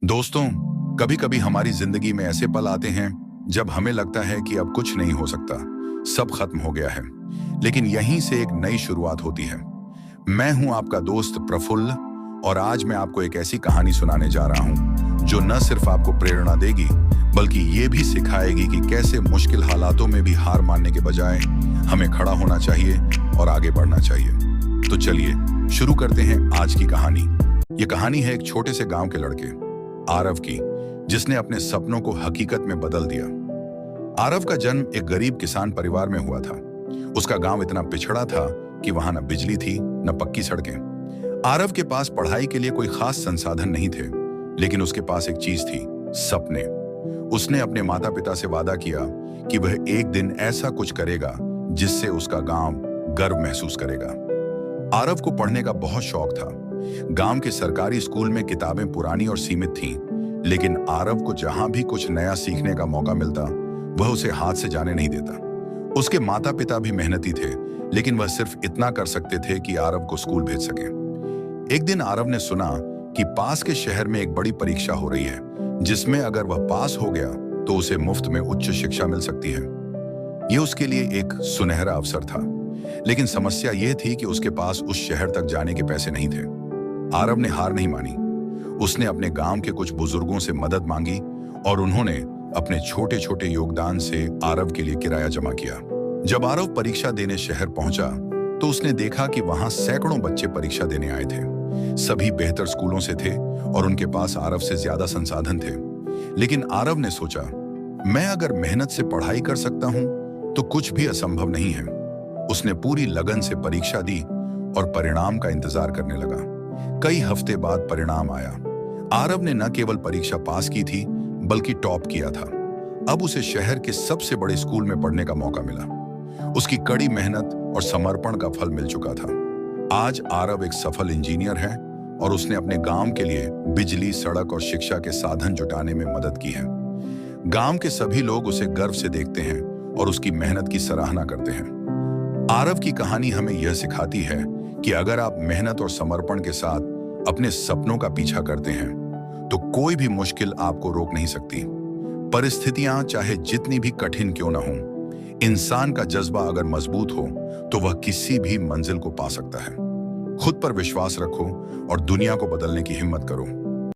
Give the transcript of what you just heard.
दोस्तों, कभी कभी हमारी जिंदगी में ऐसे पल आते हैं जब हमें लगता है कि अब कुछ नहीं हो सकता, सब खत्म हो गया है। लेकिन यहीं से एक नई शुरुआत होती है। मैं हूं आपका दोस्त प्रफुल्ल, और आज मैं आपको एक ऐसी कहानी सुनाने जा रहा हूं जो न सिर्फ आपको प्रेरणा देगी बल्कि ये भी सिखाएगी कि कैसे मुश्किल हालातों में भी हार मानने के बजाय हमें खड़ा होना चाहिए और आगे बढ़ना चाहिए। तो चलिए शुरू करते हैं आज की कहानी। ये कहानी है एक छोटे से गांव के लड़के आरव की, जिसने अपने सपनों को हकीकत में बदल दिया। आरव का जन्म एक गरीब किसान परिवार में हुआ था। उसका गांव इतना पिछड़ा था कि वहां न बिजली थी न पक्की सड़कें। आरव के पास पढ़ाई के लिए कोई खास संसाधन नहीं थे, लेकिन उसके पास एक चीज थी, सपने। उसने अपने माता पिता से वादा किया कि वह एक दिन ऐसा कुछ करेगा जिससे उसका गांव गर्व महसूस करेगा। आरव को पढ़ने का बहुत शौक था। गांव के सरकारी स्कूल में किताबें पुरानी और सीमित थीं, लेकिन आरव को जहां भी कुछ नया सीखने का मौका मिलता वह उसे हाथ से जाने नहीं देता। उसके माता पिता भी मेहनती थे, लेकिन वह सिर्फ इतना कर सकते थे कि आरव को स्कूल भेज सके। एक दिन आरव ने सुना कि पास के शहर में एक बड़ी परीक्षा हो रही है, जिसमें अगर वह पास हो गया तो उसे मुफ्त में उच्च शिक्षा मिल सकती है। यह उसके लिए एक सुनहरा अवसर था, लेकिन समस्या यह थी कि उसके पास उस शहर तक जाने के पैसे नहीं थे। आरव ने हार नहीं मानी। उसने अपने गांव के कुछ बुजुर्गों से मदद मांगी और उन्होंने अपने छोटे छोटे योगदान से आरव के लिए किराया जमा किया। जब आरव परीक्षा देने शहर पहुंचा तो उसने देखा कि वहां सैकड़ों बच्चे परीक्षा देने आए थे। सभी बेहतर स्कूलों से थे और उनके पास आरव से ज्यादा संसाधन थे। लेकिन आरव ने सोचा, मैं अगर मेहनत से पढ़ाई कर सकता हूं तो कुछ भी असंभव नहीं है। उसने पूरी लगन से परीक्षा दी और परिणाम का इंतजार करने लगा। कई हफ्ते बाद परिणाम आया। आरव ने न केवल परीक्षा पास की थी बल्कि टॉप किया था। अब उसे शहर के सबसे बड़े स्कूल में पढ़ने का मौका मिला। उसकी कड़ी मेहनत और समर्पण का फल मिल चुका था। आज आरव एक सफल इंजीनियर है और उसने अपने गांव के लिए बिजली, सड़क और शिक्षा के साधन जुटाने में मदद की है। गांव के सभी लोग उसे गर्व से देखते हैं और उसकी मेहनत की सराहना करते हैं। आरव की कहानी हमें यह सिखाती है कि अगर आप मेहनत और समर्पण के साथ अपने सपनों का पीछा करते हैं तो कोई भी मुश्किल आपको रोक नहीं सकती। परिस्थितियां चाहे जितनी भी कठिन क्यों ना हो, इंसान का जज्बा अगर मजबूत हो तो वह किसी भी मंजिल को पा सकता है। खुद पर विश्वास रखो और दुनिया को बदलने की हिम्मत करो।